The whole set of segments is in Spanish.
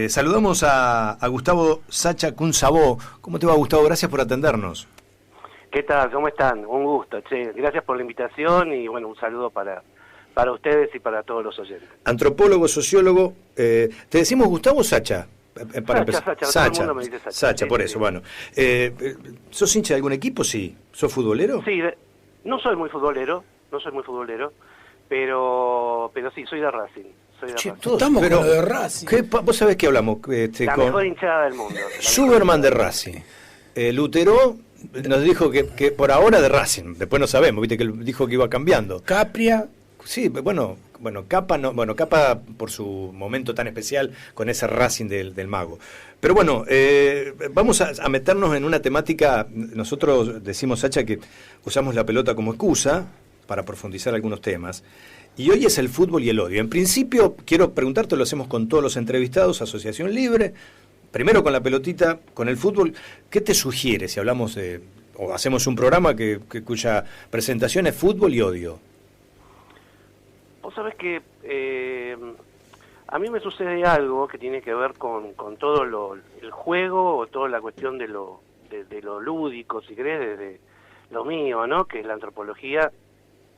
Saludamos a Gustavo Sacha Kunsabó. ¿Cómo te va, Gustavo? Gracias por atendernos. ¿Qué tal? ¿Cómo están? Un gusto, che. Gracias por la invitación y bueno, un saludo para ustedes y para todos los oyentes. Antropólogo, sociólogo. Te decimos Gustavo Sacha. Sacha, todo el mundo me dice Sacha. Sacha, sí, por sí, eso, sí. bueno. ¿Sos hincha de algún equipo? Sí. ¿Sos futbolero? Sí, no soy muy futbolero, pero sí, soy de Racing. Estamos con lo de Racing. Vos sabés que hablamos La mejor hinchada del mundo. Superman de Racing. Lutero nos dijo que por ahora de Racing, después no sabemos, viste que él dijo que iba cambiando. Capria. Sí, bueno, Capa no, Capa por su momento tan especial con ese Racing del Mago. Pero bueno, vamos a meternos en una temática. Nosotros decimos, Sacha, que usamos la pelota como excusa para profundizar algunos temas. Y hoy es el fútbol y el odio. En principio, quiero preguntarte, lo hacemos con todos los entrevistados, Asociación Libre. Primero con la pelotita, con el fútbol. ¿Qué te sugiere si hablamos o hacemos un programa cuya presentación es fútbol y odio? Vos sabés que a mí me sucede algo que tiene que ver con todo el juego o toda la cuestión de lo lúdico, si querés, de lo mío, ¿no? Que es la antropología,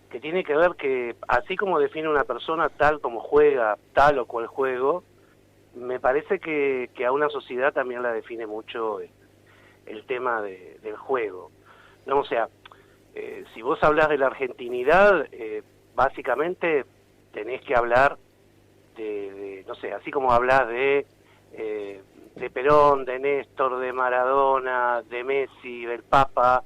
que tiene que ver que así como define una persona tal como juega tal o cual juego, me parece que a una sociedad también la define mucho el tema del juego, ¿no? O sea, si vos hablás de la argentinidad, básicamente tenés que hablar no sé, así como hablás de Perón, de Néstor, de Maradona, de Messi, del Papa,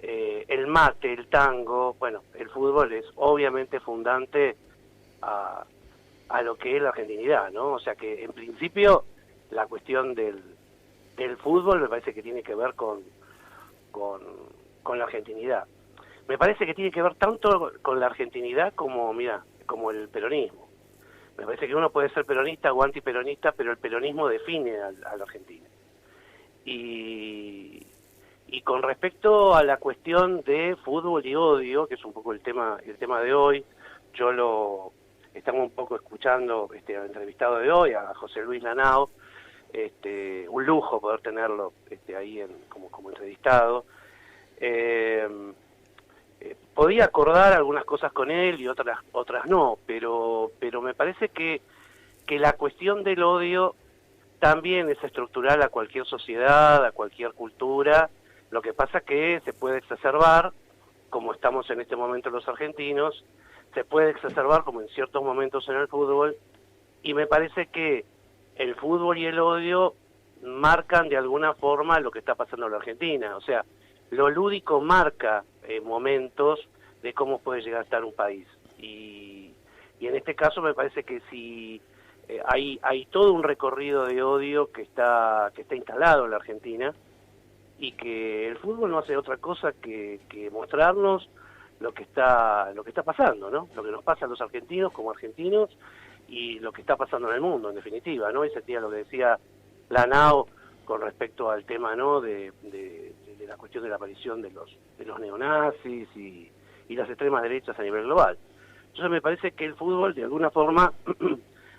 el mate, el tango, bueno, el fútbol es obviamente fundante a lo que es la argentinidad, ¿no? O sea que en principio la cuestión del fútbol me parece que tiene que ver con la argentinidad. Me parece que tiene que ver tanto con la argentinidad como el peronismo. Me parece que uno puede ser peronista o antiperonista, pero el peronismo define a la Argentina. Y con respecto a la cuestión de fútbol y odio, que es un poco el tema de hoy, estamos un poco escuchando al entrevistado de hoy, a José Luis Lanao, un lujo poder tenerlo ahí como entrevistado. Podía acordar algunas cosas con él y otras no, pero me parece que la cuestión del odio también es estructural a cualquier sociedad, a cualquier cultura. Lo que pasa que se puede exacerbar, como estamos en este momento los argentinos, se puede exacerbar como en ciertos momentos en el fútbol, y me parece que el fútbol y el odio marcan de alguna forma lo que está pasando en la Argentina. O sea, lo lúdico marca momentos de cómo puede llegar a estar un país. Y en este caso me parece que si hay todo un recorrido de odio que está instalado en la Argentina, y que el fútbol no hace otra cosa que mostrarnos lo que está pasando, ¿no? Lo que nos pasa a los argentinos como argentinos y lo que está pasando en el mundo, en definitiva, ¿no? Ese día lo que decía Lanao con respecto al tema, ¿no? de la cuestión de la aparición de los neonazis y las extremas derechas a nivel global. Entonces me parece que el fútbol de alguna forma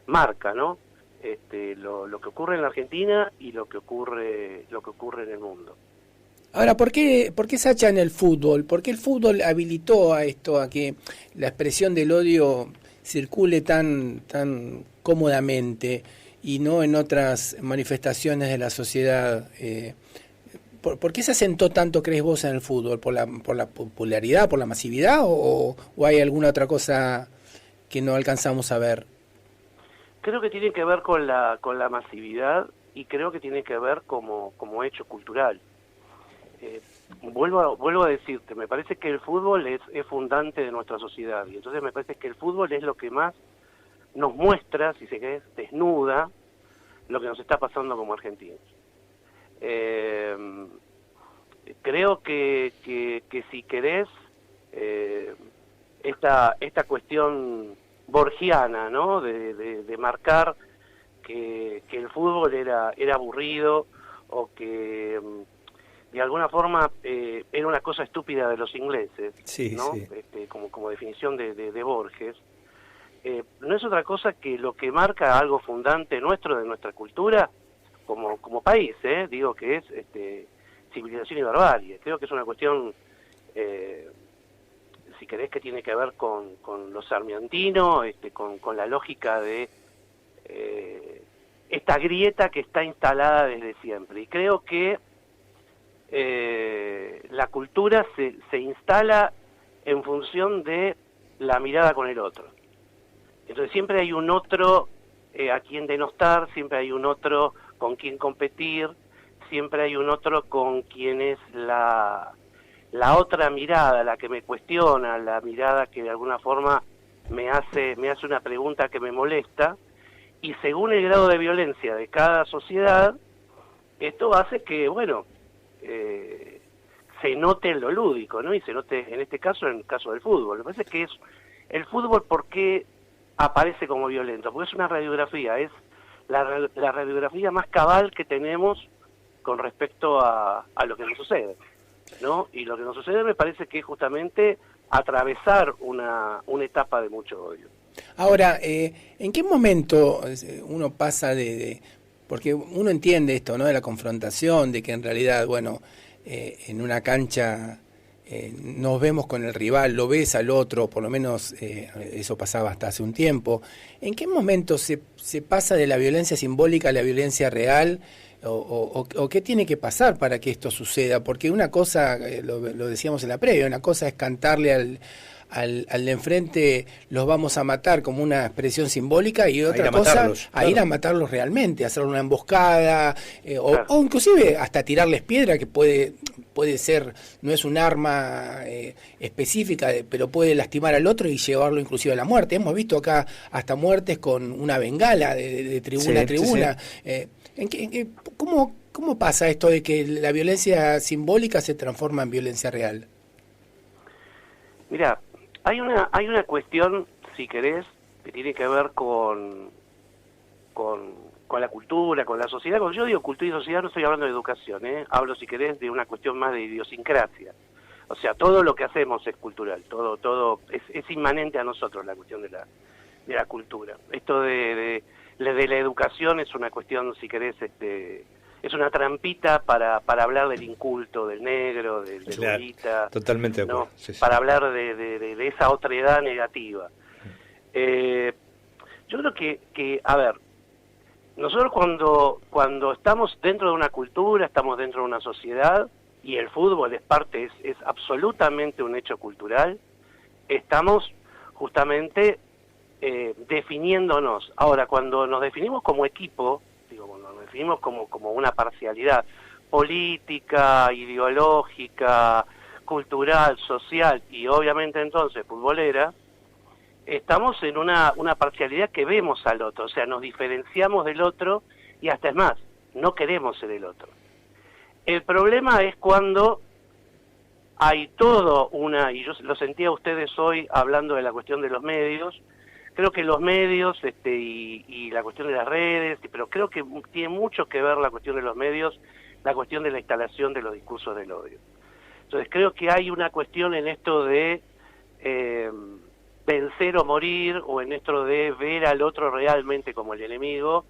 marca, ¿no? Lo que ocurre en la Argentina y lo que ocurre en el mundo. Ahora, ¿por qué Sacha en el fútbol? ¿Por qué el fútbol habilitó a esto, a que la expresión del odio circule tan cómodamente y no en otras manifestaciones de la sociedad? ¿Por qué se asentó tanto, crees vos, en el fútbol? ¿Por la popularidad, por la masividad o hay alguna otra cosa que no alcanzamos a ver? Creo que tiene que ver con la masividad y creo que tiene que ver como hecho cultural. Vuelvo a decirte, me parece que el fútbol es fundante de nuestra sociedad, y entonces me parece que el fútbol es lo que más nos muestra, si se quiere, desnuda lo que nos está pasando como argentinos. Creo que si querés, esta cuestión borgiana, ¿no? de marcar que el fútbol era aburrido, o que de alguna forma era una cosa estúpida de los ingleses, sí, ¿no? Sí. Como definición de Borges. no es otra cosa que lo que marca algo fundante nuestro, de nuestra cultura, como país, digo que es civilización y barbarie. Creo que es una cuestión, si querés, que tiene que ver con lo sarmientino, con la lógica de esta grieta que está instalada desde siempre. Y creo que la cultura se instala en función de la mirada con el otro. Entonces siempre hay un otro a quien denostar, siempre hay un otro con quien competir, siempre hay un otro con quien es la otra mirada, la que me cuestiona, la mirada que de alguna forma me hace una pregunta que me molesta, y según el grado de violencia de cada sociedad, esto hace que, bueno, se note en lo lúdico, ¿no? Y se note, en este caso, en el caso del fútbol. Me parece que es el fútbol, ¿por qué aparece como violento? Porque es una radiografía, es la radiografía más cabal que tenemos con respecto a lo que nos sucede, ¿no? Y lo que nos sucede me parece que es justamente atravesar una etapa de mucho odio. Ahora, ¿en qué momento uno pasa porque uno entiende esto, ¿no? De la confrontación, de que en realidad, bueno, en una cancha nos vemos con el rival, lo ves al otro, por lo menos eso pasaba hasta hace un tiempo. ¿En qué momento se pasa de la violencia simbólica a la violencia real? ¿O qué tiene que pasar para que esto suceda? Porque una cosa, lo decíamos en la previa, una cosa es cantarle al de enfrente los vamos a matar como una expresión simbólica, y otra cosa a ir a matarlos realmente, hacer una emboscada, claro. o inclusive hasta tirarles piedra, que puede ser, no es un arma específica, pero puede lastimar al otro y llevarlo inclusive a la muerte. Hemos visto acá hasta muertes con una bengala de tribuna a tribuna. Sí. ¿Cómo pasa esto de que la violencia simbólica se transforma en violencia real? Mira, hay una cuestión, si querés, que tiene que ver con la cultura, con la sociedad. Cuando yo digo cultura y sociedad no estoy hablando de educación, hablo, si querés, de una cuestión más de idiosincrasia. O sea, todo lo que hacemos es cultural, todo es inmanente a nosotros, la cuestión de la cultura. Esto de la educación es una cuestión, si querés, es una trampita para hablar del inculto, del negro, del claro, bolita, totalmente de acuerdo. ¿no? Sí. Para hablar de esa otredad negativa. Yo creo que, a ver, nosotros cuando estamos dentro de una cultura, estamos dentro de una sociedad, y el fútbol es absolutamente un hecho cultural, estamos justamente definiéndonos. Ahora, cuando nos definimos como equipo, cuando nos definimos como una parcialidad política, ideológica, cultural, social y obviamente entonces futbolera, estamos en una parcialidad que vemos al otro, o sea, nos diferenciamos del otro y hasta es más, no queremos ser el otro. El problema es cuando hay todo y yo lo sentía a ustedes hoy hablando de la cuestión de los medios. Creo que los medios y la cuestión de las redes, pero creo que tiene mucho que ver la cuestión de los medios, la cuestión de la instalación de los discursos del odio. Entonces creo que hay una cuestión en esto de vencer o morir, o en esto de ver al otro realmente como el enemigo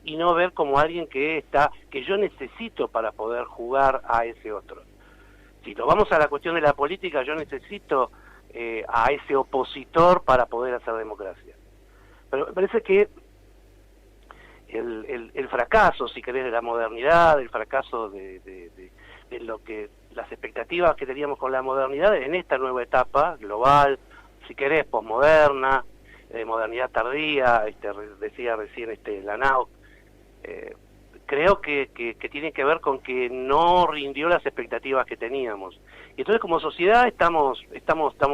y no ver como alguien que yo necesito para poder jugar a ese otro. Si lo vamos a la cuestión de la política, yo necesito a ese opositor para poder hacer democracia. Pero me parece que el fracaso, si querés, de la modernidad, el fracaso de lo que las expectativas que teníamos con la modernidad en esta nueva etapa global, si querés, posmoderna, modernidad tardía, decía recién Lanao, creo que tiene que ver con que no rindió las expectativas que teníamos. Y entonces como sociedad estamos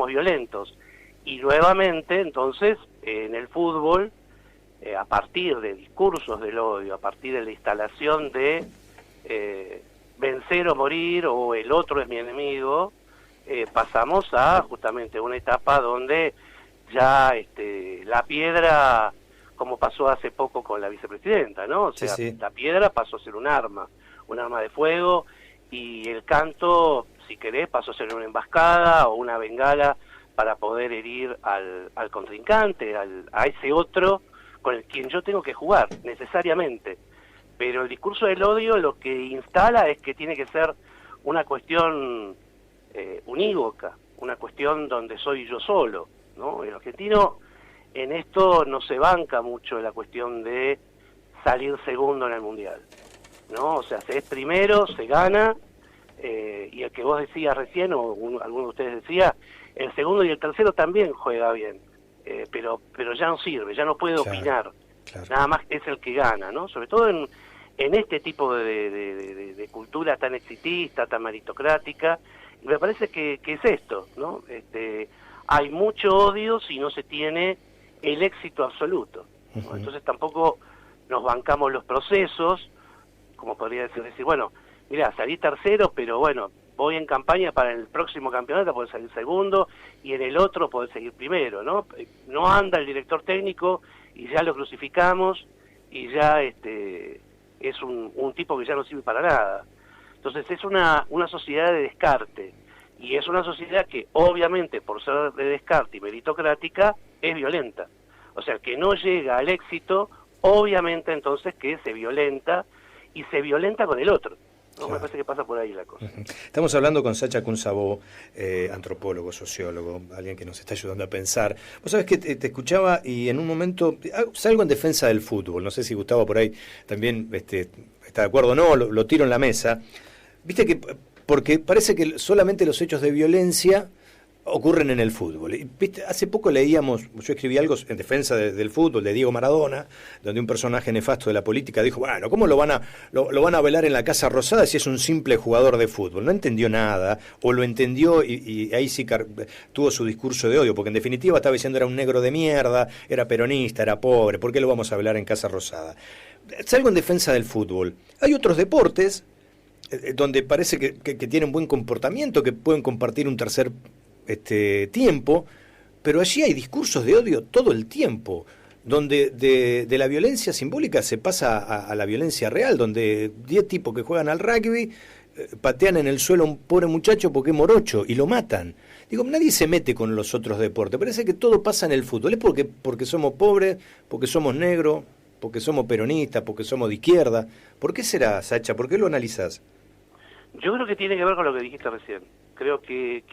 violentos. Y nuevamente, entonces, en el fútbol, a partir de discursos del odio, a partir de la instalación de vencer o morir, o el otro es mi enemigo, pasamos a justamente una etapa donde ya la piedra, como pasó hace poco con la vicepresidenta, ¿no? O sea, sí. La piedra pasó a ser un arma de fuego, y el canto, si querés, pasó a ser una emboscada o una bengala para poder herir al contrincante, a ese otro con el quien yo tengo que jugar, necesariamente. Pero el discurso del odio lo que instala es que tiene que ser una cuestión unívoca, una cuestión donde soy yo solo, ¿no? El argentino en esto no se banca mucho la cuestión de salir segundo en el Mundial, ¿no? O sea, se es primero, se gana, y el que vos decías recién, o alguno de ustedes decía, el segundo y el tercero también juega bien, pero ya no sirve, ya no puede opinar, nada más es el que gana, ¿no? Sobre todo en este tipo de cultura tan exitista, tan meritocrática, y me parece que es esto, ¿no? Hay mucho odio si no se tiene el éxito absoluto, ¿no? Entonces tampoco nos bancamos los procesos, como podría decir, bueno, mira, salí tercero, pero bueno, voy en campaña para el próximo campeonato, poder salir segundo, y en el otro poder seguir primero, ¿no? No anda el director técnico y ya lo crucificamos, y ya es un tipo que ya no sirve para nada. Entonces es una sociedad de descarte, y es una sociedad que obviamente por ser de descarte y meritocrática es violenta. O sea, que no llega al éxito, obviamente entonces que se violenta, y se violenta con el otro, ¿no? Claro. Me parece que pasa por ahí la cosa. Estamos hablando con Sacha Kunsabó, antropólogo, sociólogo, alguien que nos está ayudando a pensar. Vos sabés que te escuchaba y en un momento salgo en defensa del fútbol. No sé si Gustavo por ahí también está de acuerdo o no, lo tiro en la mesa. Viste que, porque parece que solamente los hechos de violencia ocurren en el fútbol. ¿Viste? Hace poco leíamos, yo escribí algo en defensa del fútbol, de Diego Maradona, donde un personaje nefasto de la política dijo, bueno, ¿cómo lo van a velar en la Casa Rosada si es un simple jugador de fútbol? No entendió nada, o lo entendió y ahí sí tuvo su discurso de odio, porque en definitiva estaba diciendo era un negro de mierda, era peronista, era pobre, ¿por qué lo vamos a velar en Casa Rosada? Salgo en defensa del fútbol. Hay otros deportes donde parece que tienen buen comportamiento, que pueden compartir un tercer tiempo, pero allí hay discursos de odio todo el tiempo, donde de la violencia simbólica se pasa a la violencia real, donde 10 tipos que juegan al rugby patean en el suelo a un pobre muchacho porque es morocho y lo matan. Digo, nadie se mete con los otros deportes, parece que todo pasa en el fútbol. ¿Es porque somos pobres, porque somos negros, porque somos peronistas, porque somos de izquierda? ¿Por qué será, Sacha? ¿Por qué lo analizás? Yo creo que tiene que ver con lo que dijiste recién. Creo que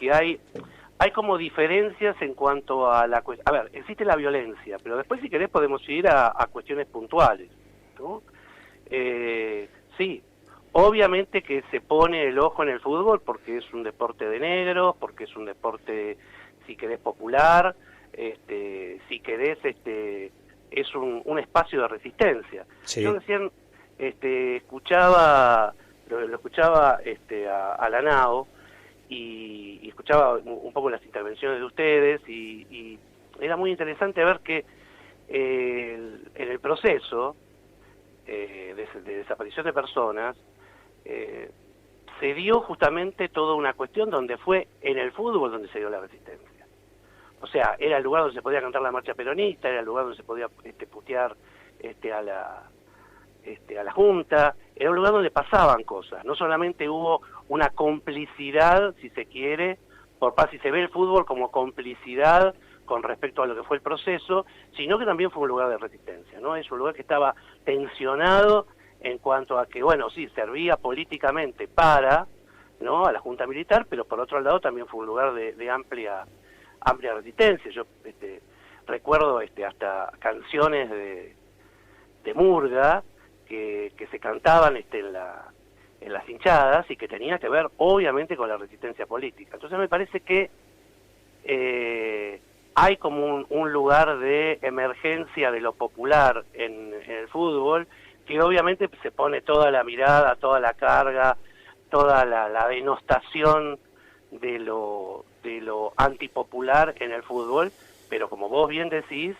hay como diferencias en cuanto a la cuestión. A ver, existe la violencia, pero después si querés podemos ir a cuestiones puntuales, ¿no? Sí, obviamente que se pone el ojo en el fútbol porque es un deporte de negros, porque es un deporte, si querés, popular, si querés, es un espacio de resistencia. Sí. Yo recién escuchaba a Lanao, y escuchaba un poco las intervenciones de ustedes y era muy interesante ver que en el proceso de desaparición de personas se dio justamente toda una cuestión donde fue en el fútbol donde se dio la resistencia. O sea, era el lugar donde se podía cantar la marcha peronista, era el lugar donde se podía putear a la Junta, era un lugar donde pasaban cosas, no solamente hubo una complicidad, si se quiere, si se ve el fútbol como complicidad con respecto a lo que fue el proceso, sino que también fue un lugar de resistencia, ¿no? Es un lugar que estaba tensionado en cuanto a que, bueno, sí, servía políticamente para, ¿no?, a la Junta Militar, pero por otro lado también fue un lugar de amplia resistencia. Yo recuerdo hasta canciones de murga que se cantaban en las hinchadas y que tenía que ver obviamente con la resistencia política. Entonces me parece que hay como un lugar de emergencia de lo popular en el fútbol, que obviamente se pone toda la mirada, toda la carga, toda la denostación de lo antipopular en el fútbol, pero como vos bien decís,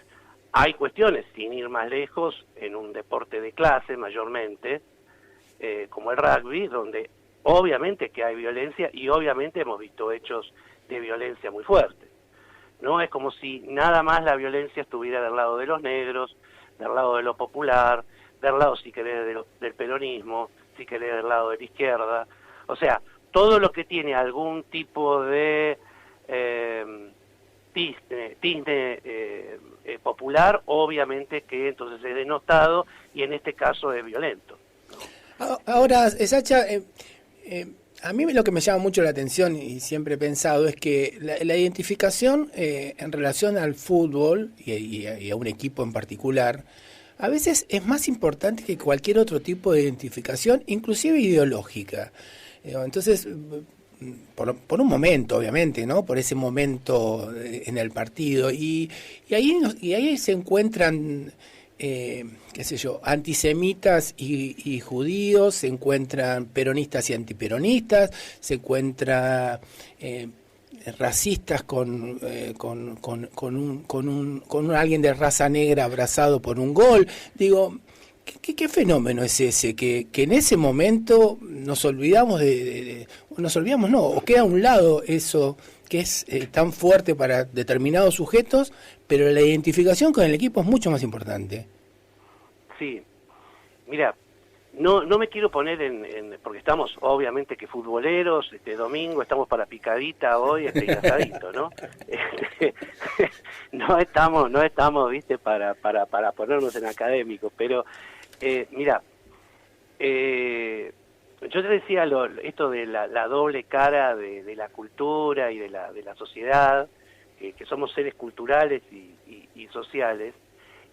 hay cuestiones, sin ir más lejos, en un deporte de clase mayormente, como el rugby, donde obviamente que hay violencia y obviamente hemos visto hechos de violencia muy fuertes. No es como si nada más la violencia estuviera del lado de los negros, del lado de lo popular, del lado, si querés, del peronismo, si querés, del lado de la izquierda. O sea, todo lo que tiene algún tipo de tinte popular, obviamente que entonces es denostado y en este caso es violento. Ahora, Sacha, a mí lo que me llama mucho la atención y siempre he pensado es que la identificación en relación al fútbol y a un equipo en particular, a veces es más importante que cualquier otro tipo de identificación, inclusive ideológica. Entonces, por un momento, obviamente, ¿no? Por ese momento en el partido. Y ahí se encuentran, qué sé yo, antisemitas y judíos, se encuentran peronistas y antiperonistas, se encuentra racistas con alguien de raza negra abrazado por un gol. Digo, ¿qué fenómeno es ese? Que en ese momento nos olvidamos o queda a un lado eso que es tan fuerte para determinados sujetos, pero la identificación con el equipo es mucho más importante. Sí, mira, no me quiero poner porque estamos obviamente que futboleros, domingo estamos para picadita hoy, y asadito, ¿no? no estamos, viste, para ponernos en académico, pero mira, yo te decía esto de la doble cara de la cultura y de la sociedad, que somos seres culturales y sociales,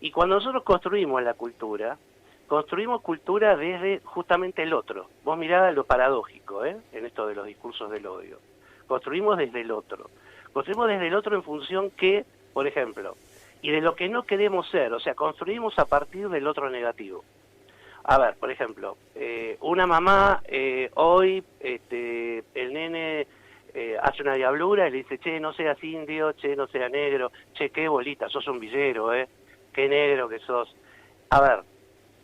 y cuando nosotros construimos la cultura, construimos cultura desde justamente el otro. Vos mirá lo paradójico, en esto de los discursos del odio. Construimos desde el otro. Construimos desde el otro en función que, por ejemplo, y de lo que no queremos ser, o sea, construimos a partir del otro negativo. A ver, por ejemplo, una mamá, hoy el nene hace una diablura y le dice, che, no seas indio, che, no seas negro, che, qué bolita, sos un villero, qué negro que sos. A ver,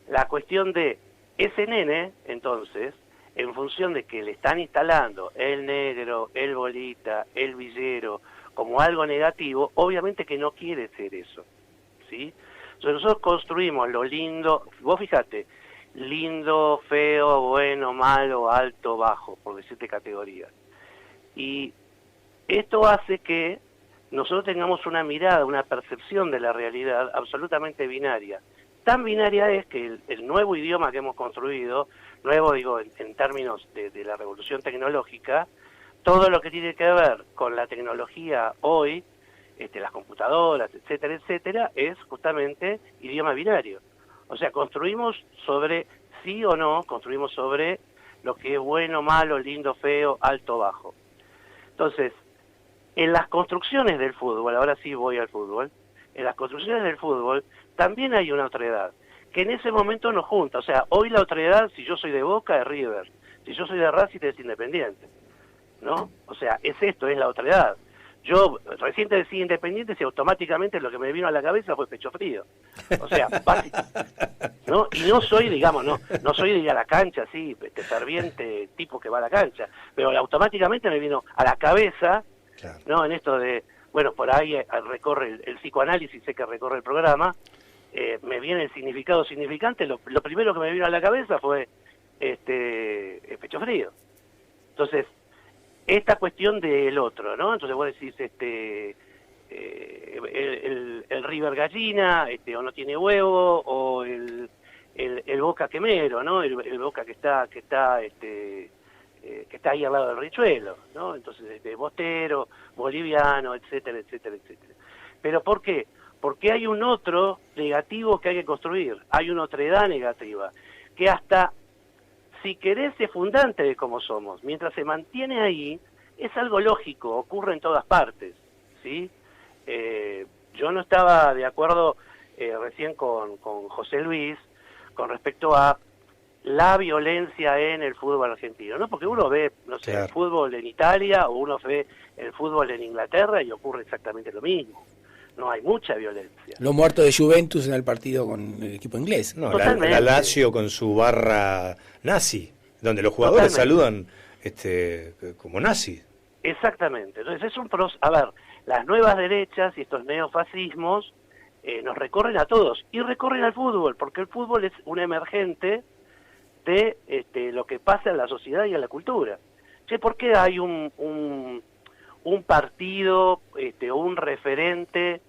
la cuestión de ese nene, entonces, en función de que le están instalando el negro, el bolita, el villero, como algo negativo, obviamente que no quiere ser eso, ¿sí? Entonces nosotros construimos lo lindo, vos fíjate, lindo, feo, bueno, malo, alto, bajo, por decirte categorías. Y esto hace que nosotros tengamos una mirada, una percepción de la realidad absolutamente binaria. Tan binaria es que el nuevo idioma que hemos construido, nuevo digo en términos de la revolución tecnológica, todo lo que tiene que ver con la tecnología hoy, las computadoras, etcétera, etcétera, es justamente idioma binario. O sea, construimos sobre sí o no, construimos sobre lo que es bueno, malo, lindo, feo, alto, bajo. Entonces, en las construcciones del fútbol, ahora sí voy al fútbol, en las construcciones del fútbol también hay una otredad, que en ese momento nos junta. O sea, hoy la otredad, si yo soy de Boca, es River, si yo soy de Racing, es Independiente, ¿no? O sea, es esto, es la otredad. Yo recién te decía Independiente y automáticamente lo que me vino a la cabeza fue pecho frío. O sea, ¿no? Y no soy, digamos, no soy de ir a la cancha, así, ferviente tipo que va a la cancha, pero automáticamente me vino a la cabeza, claro, ¿no? En esto de, bueno, por ahí recorre el psicoanálisis, sé que recorre el programa, me viene el significado significante, lo primero que me vino a la cabeza fue pecho frío. Entonces, esta cuestión del otro, ¿no? Entonces vos decís, el River gallina, o no tiene huevo, o el Boca quemero, ¿no? El Boca que está ahí al lado del richuelo, ¿no? Entonces, bostero, boliviano, etcétera, etcétera, etcétera. ¿Pero por qué? Porque hay un otro negativo que hay que construir, hay una otredad negativa, que hasta, si querés, es fundante de cómo somos. Mientras se mantiene ahí, es algo lógico, ocurre en todas partes, ¿sí? Yo no estaba de acuerdo recién con José Luis con respecto a la violencia en el fútbol argentino, ¿no? Porque uno ve, no sé, claro, el fútbol en Italia o uno ve el fútbol en Inglaterra y ocurre exactamente lo mismo. No hay mucha violencia. Lo muerto de Juventus en el partido con el equipo inglés. No, la Lazio con su barra nazi, donde los jugadores saludan como nazi. Exactamente. Entonces a ver, las nuevas derechas y estos neofascismos nos recorren a todos y recorren al fútbol, porque el fútbol es un emergente de lo que pasa en la sociedad y en la cultura. Che, ¿por qué hay un un partido o un referente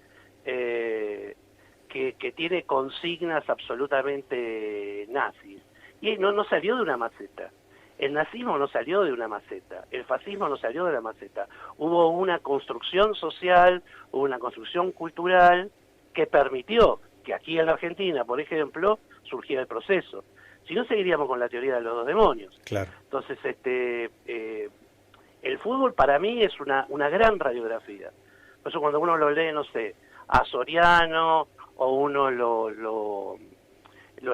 que tiene consignas absolutamente nazis. Y no salió de una maceta. El nazismo no salió de una maceta, el fascismo no salió de la maceta. Hubo una construcción social, hubo una construcción cultural que permitió que aquí en la Argentina, por ejemplo, surgiera el proceso. Si no, seguiríamos con la teoría de los dos demonios. Claro. Entonces, el fútbol para mí es una gran radiografía. Por eso cuando uno lo lee, no sé, a Soriano, o uno lo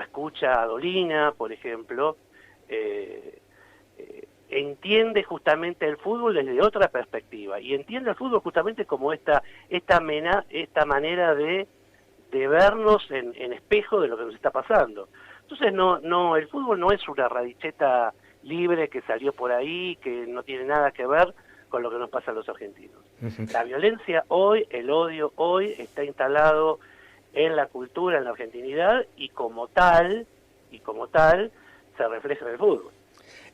escucha a Dolina, por ejemplo, entiende justamente el fútbol desde otra perspectiva, y entiende el fútbol justamente como esta manera de vernos en espejo de lo que nos está pasando. Entonces el fútbol no es una radicheta libre que salió por ahí, que no tiene nada que ver con lo que nos pasa a los argentinos. La violencia hoy, el odio hoy, está instalado en la cultura, en la argentinidad, y como tal, se refleja en el fútbol.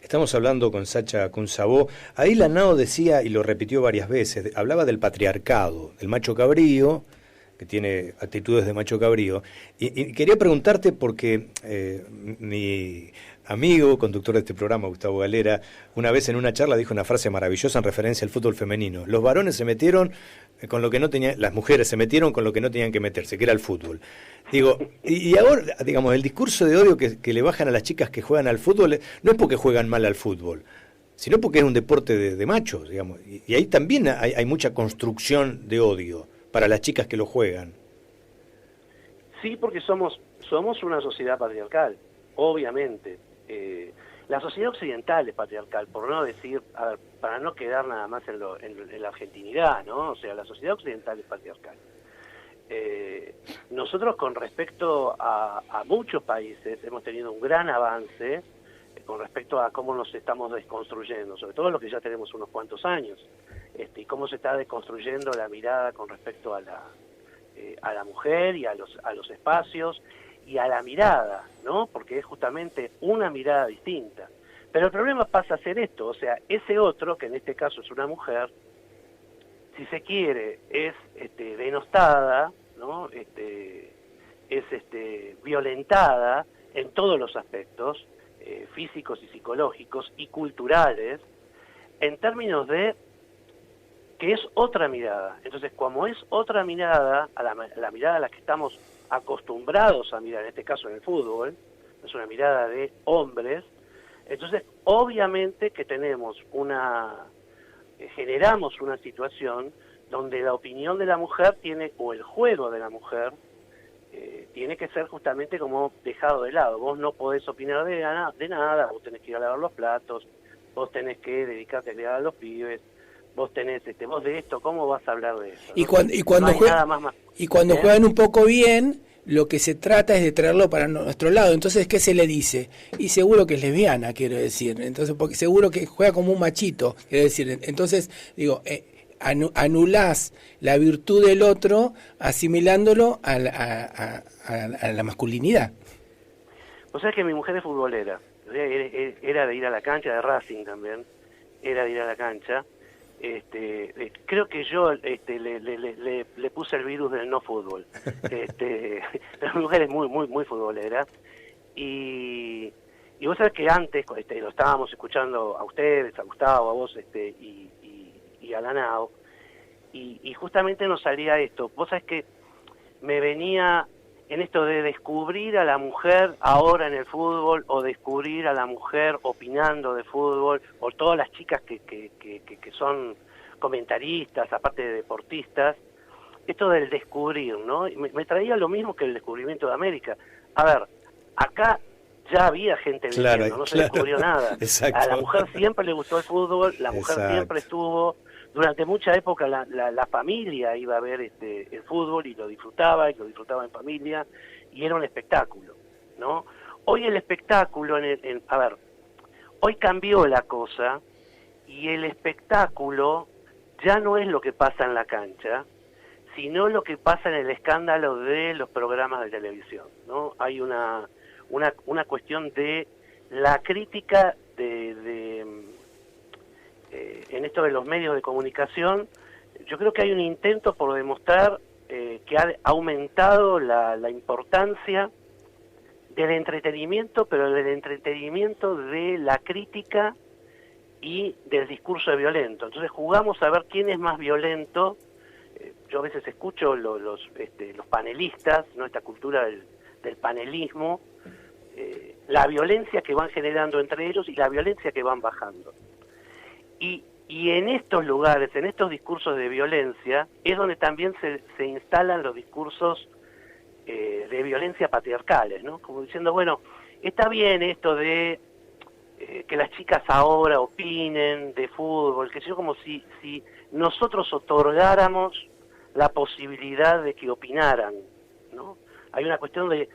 Estamos hablando con Sacha Kunsabó. Ahí la Nao decía, y lo repitió varias veces, hablaba del patriarcado, del macho cabrío, que tiene actitudes de macho cabrío. Y quería preguntarte, porque mi amigo, conductor de este programa, Gustavo Galera, una vez en una charla dijo una frase maravillosa en referencia al fútbol femenino. Los varones se metieron con lo que no tenían, las mujeres se metieron con lo que no tenían que meterse, que era el fútbol. Digo, y ahora, digamos, el discurso de odio que le bajan a las chicas que juegan al fútbol no es porque juegan mal al fútbol, sino porque es un deporte de machos, digamos. Y ahí también hay mucha construcción de odio para las chicas que lo juegan. Sí, porque somos una sociedad patriarcal, obviamente. La sociedad occidental es patriarcal, por no decir, a ver, para no quedar nada más en la argentinidad, ¿no? O sea, la sociedad occidental es patriarcal. Nosotros, con respecto a muchos países, hemos tenido un gran avance con respecto a cómo nos estamos desconstruyendo, sobre todo los que ya tenemos unos cuantos años, y cómo se está desconstruyendo la mirada con respecto a la mujer y a los espacios, y a la mirada, ¿no? Porque es justamente una mirada distinta. Pero el problema pasa a ser esto, o sea, ese otro, que en este caso es una mujer, si se quiere, es denostada, ¿no? Es violentada en todos los aspectos, físicos y psicológicos y culturales, en términos de que es otra mirada. Entonces, como es otra mirada, la mirada a la que estamos acostumbrados a mirar, en este caso en el fútbol, es una mirada de hombres, entonces obviamente que generamos una situación donde la opinión de la mujer o el juego de la mujer tiene que ser justamente como dejado de lado. Vos no podés opinar de nada, vos tenés que ir a lavar los platos, vos tenés que dedicarte a criar a los pibes, vos tenés, vos de esto, ¿cómo vas a hablar de eso? Y cuando juegan un poco bien, lo que se trata es de traerlo para nuestro lado. Entonces, ¿qué se le dice? Y seguro que es lesbiana, quiero decir. Entonces, porque seguro que juega como un machito, quiero decir. Entonces, digo, anulás la virtud del otro asimilándolo a la masculinidad. O sea que mi mujer es futbolera, era de ir a la cancha, de Racing también, era de ir a la cancha. Creo que yo le puse el virus del no fútbol. Pero mi mujer es muy futbolera. Y vos sabés que antes, lo estábamos escuchando a ustedes, a Gustavo, a vos, y a la Nao, y justamente nos salía esto. Vos sabés que me venía en esto de descubrir a la mujer ahora en el fútbol, o descubrir a la mujer opinando de fútbol, o todas las chicas que son comentaristas, aparte de deportistas, esto del descubrir, ¿no? Me traía lo mismo que el descubrimiento de América. A ver, acá ya había gente viviendo, no se descubrió nada. Exacto. A la mujer siempre le gustó el fútbol, la mujer siempre estuvo, durante mucha época la familia iba a ver el fútbol y lo disfrutaba en familia, y era un espectáculo, ¿no? Hoy el espectáculo, hoy cambió la cosa, y el espectáculo ya no es lo que pasa en la cancha, sino lo que pasa en el escándalo de los programas de televisión, ¿no? Hay una cuestión de la crítica en esto de los medios de comunicación, yo creo que hay un intento por demostrar que ha aumentado la importancia del entretenimiento, pero del entretenimiento de la crítica y del discurso violento. Entonces jugamos a ver quién es más violento. Yo a veces escucho los panelistas, ¿no? Esta cultura del panelismo, la violencia que van generando entre ellos y la violencia que van bajando. Y en estos lugares, en estos discursos de violencia, es donde también se instalan los discursos de violencia patriarcales, ¿no? Como diciendo, bueno, está bien esto de que las chicas ahora opinen de fútbol, que yo, como si nosotros otorgáramos la posibilidad de que opinaran, ¿no? Hay una cuestión de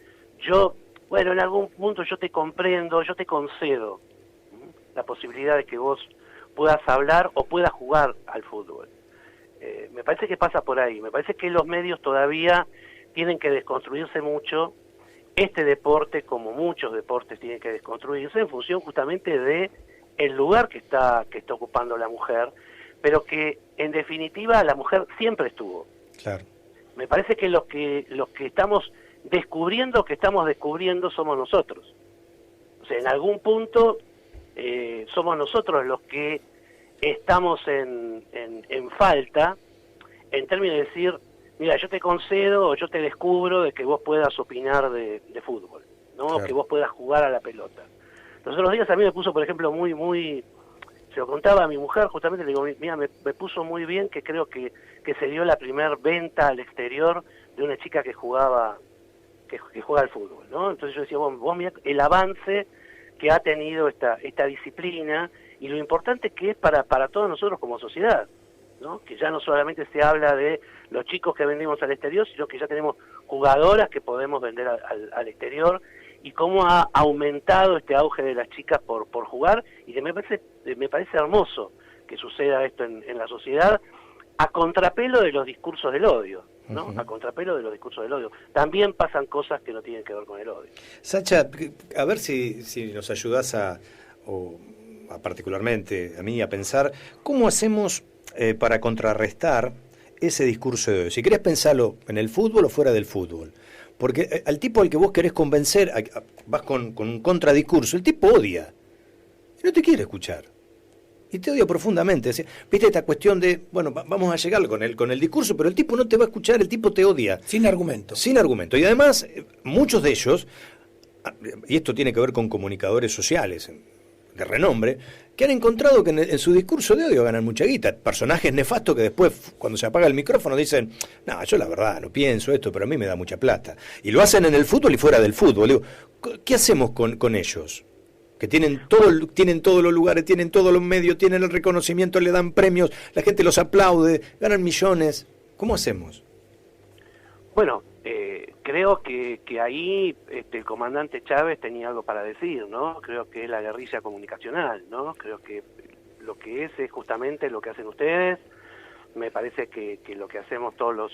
bueno, en algún punto yo te comprendo, yo te concedo la posibilidad de que vos puedas hablar o puedas jugar al fútbol. Me parece que pasa por ahí, me parece que los medios todavía tienen que desconstruirse mucho. Este deporte, como muchos deportes, tiene que desconstruirse en función justamente de el lugar que está ocupando la mujer, pero que en definitiva la mujer siempre estuvo. Claro. Me parece que los que estamos descubriendo somos nosotros. O sea, en algún punto somos nosotros los que estamos en falta, en términos de decir, mira, yo te concedo o yo te descubro de que vos puedas opinar de fútbol, ¿no? Claro. Que vos puedas jugar a la pelota. Los otros días a mí me puso, por ejemplo, muy se lo contaba a mi mujer, justamente le digo, mira, me puso muy bien que creo que se dio la primer venta al exterior de una chica que juega al fútbol, ¿no? Entonces yo decía, vos mirá el avance que ha tenido esta disciplina y lo importante que es para todos nosotros como sociedad, ¿no? Que ya no solamente se habla de los chicos que vendimos al exterior, sino que ya tenemos jugadoras que podemos vender al exterior, y cómo ha aumentado este auge de las chicas por jugar, y que me parece hermoso que suceda esto en la sociedad, a contrapelo de los discursos del odio, ¿no? Uh-huh. A contrapelo de los discursos del odio. También pasan cosas que no tienen que ver con el odio. Sacha, a ver si nos ayudás particularmente a mí a pensar, ¿cómo hacemos para contrarrestar ese discurso de odio? Si querés pensarlo en el fútbol o fuera del fútbol. Porque al tipo al que vos querés convencer, vas con un contradiscurso, el tipo odia. Y no te quiere escuchar. Y te odia profundamente. Viste esta cuestión de, bueno, vamos a llegar con el discurso, pero el tipo no te va a escuchar, el tipo te odia. Sin argumento. Sin argumento. Y además, muchos de ellos, y esto tiene que ver con comunicadores sociales de renombre, que han encontrado que en su discurso de odio ganan mucha guita. Personajes nefastos que después, cuando se apaga el micrófono, dicen, no, yo la verdad no pienso esto, pero a mí me da mucha plata. Y lo hacen en el fútbol y fuera del fútbol. Digo, ¿qué hacemos con ellos? Que tienen todos los lugares, tienen todos los medios, tienen el reconocimiento, le dan premios, la gente los aplaude, ganan millones. ¿Cómo hacemos? Bueno, creo que ahí el comandante Chávez tenía algo para decir, ¿no? Creo que es la guerrilla comunicacional, ¿no? Creo que lo que es justamente lo que hacen ustedes. Me parece que lo que hacemos todos los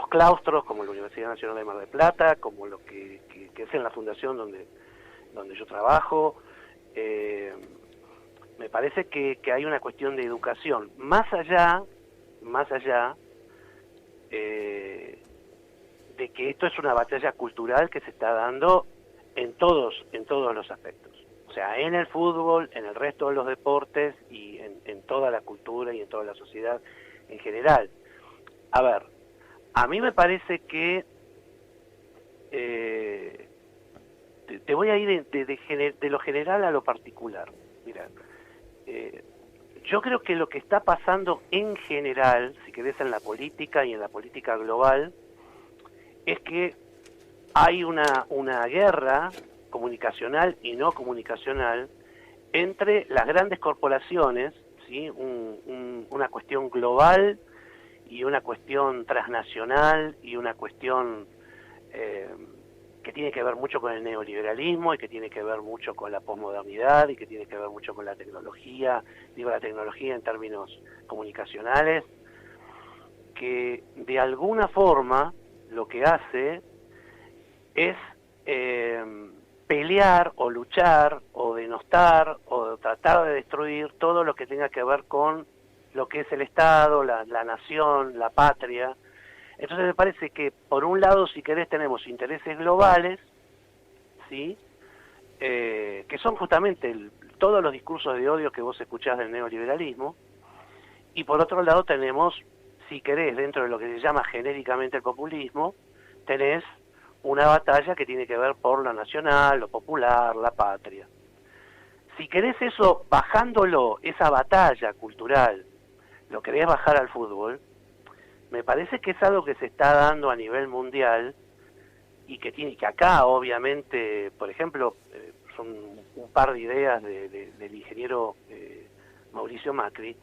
claustros, como la Universidad Nacional de Mar del Plata, como lo que es en la fundación donde yo trabajo, me parece que hay una cuestión de educación, más allá de que esto es una batalla cultural que se está dando en todos los aspectos. O sea, en el fútbol, en el resto de los deportes y en toda la cultura y en toda la sociedad en general. A ver, a mí me parece que te voy a ir de lo general a lo particular. Mira, yo creo que lo que está pasando en general, si querés, en la política y en la política global, es que hay una guerra comunicacional y no comunicacional entre las grandes corporaciones, ¿sí? Una cuestión global y una cuestión transnacional y una cuestión que tiene que ver mucho con el neoliberalismo y que tiene que ver mucho con la posmodernidad y que tiene que ver mucho con la tecnología, digo la tecnología en términos comunicacionales, que de alguna forma lo que hace es pelear o luchar o denostar o tratar de destruir todo lo que tenga que ver con lo que es el Estado, la nación, la patria. Entonces me parece que, por un lado, si querés, tenemos intereses globales, ¿sí? Que son justamente todos los discursos de odio que vos escuchás del neoliberalismo, y por otro lado tenemos, si querés, dentro de lo que se llama genéricamente el populismo, tenés una batalla que tiene que ver por lo nacional, lo popular, la patria. Si querés eso, bajándolo, esa batalla cultural, lo querés bajar al fútbol, me parece que es algo que se está dando a nivel mundial y que acá, obviamente, por ejemplo, son un par de ideas del ingeniero Mauricio Macri,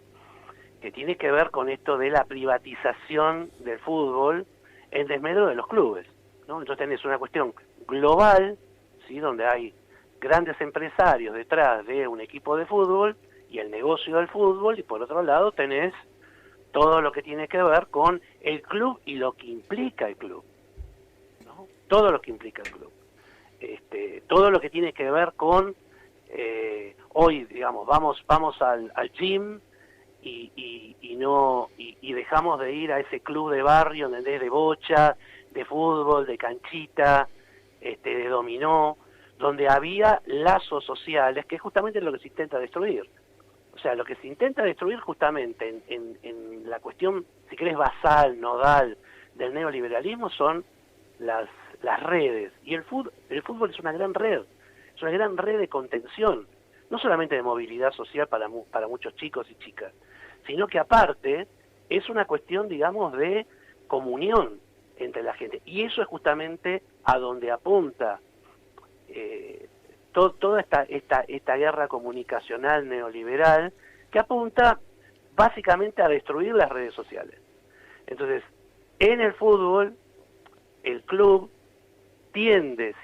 que tiene que ver con esto de la privatización del fútbol en desmedro de los clubes, ¿no? Entonces tenés una cuestión global, ¿sí? Donde hay grandes empresarios detrás de un equipo de fútbol y el negocio del fútbol, y por otro lado tenés todo lo que tiene que ver con el club y lo que implica el club, ¿no? Todo lo que implica el club. Todo lo que tiene que ver con hoy, digamos, vamos al gym y dejamos de ir a ese club de barrio, ¿entendés? De bocha, de fútbol, de canchita, de dominó, donde había lazos sociales, que es justamente lo que se intenta destruir. O sea, lo que se intenta destruir justamente en la cuestión, si querés, basal, nodal del neoliberalismo son las redes. Y el fútbol es una gran red de contención, no solamente de movilidad social para muchos chicos y chicas, sino que aparte es una cuestión, digamos, de comunión entre la gente. Y eso es justamente a donde apunta toda esta guerra comunicacional neoliberal, que apunta básicamente a destruir las redes sociales. Entonces, en el fútbol, el club tiende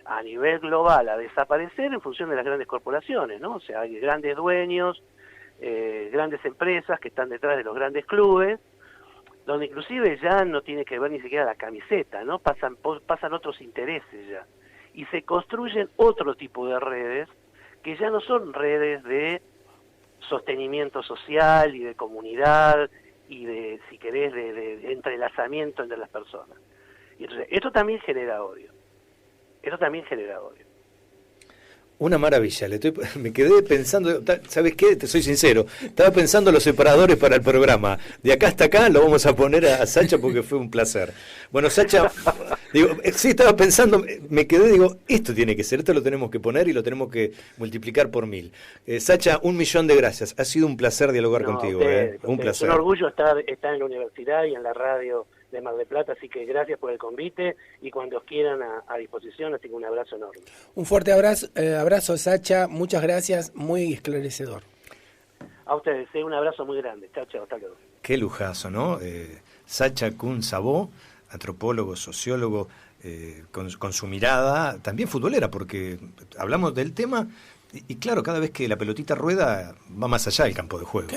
a nivel global a desaparecer en función de las grandes corporaciones, ¿no? O sea, hay grandes dueños, grandes empresas que están detrás de los grandes clubes, donde inclusive ya no tiene que ver ni siquiera la camiseta, ¿no? Pasan otros intereses ya. Y se construyen otro tipo de redes que ya no son redes de sostenimiento social y de comunidad y de, si querés, de entrelazamiento entre las personas. Y entonces, esto también genera odio. Una maravilla, me quedé pensando, ¿sabes qué? Te soy sincero, estaba pensando los separadores para el programa. De acá hasta acá lo vamos a poner a Sacha porque fue un placer. Bueno, Sacha, sí, estaba pensando, me quedé, esto tiene que ser, esto lo tenemos que poner y lo tenemos que multiplicar por 1000. Sacha, 1.000.000 de gracias. Ha sido un placer dialogar contigo. Un placer. Es un orgullo estar en la universidad y en la radio de Mar del Plata, así que gracias por el convite y cuando os quieran a disposición, así que un abrazo enorme. Un fuerte abrazo Sacha, muchas gracias, muy esclarecedor. A ustedes, un abrazo muy grande. Chao, hasta luego. Qué lujazo, ¿no? Sacha Kuhn Sabó, antropólogo, sociólogo, con su mirada, también futbolera, porque hablamos del tema y claro, cada vez que la pelotita rueda va más allá del campo de juego.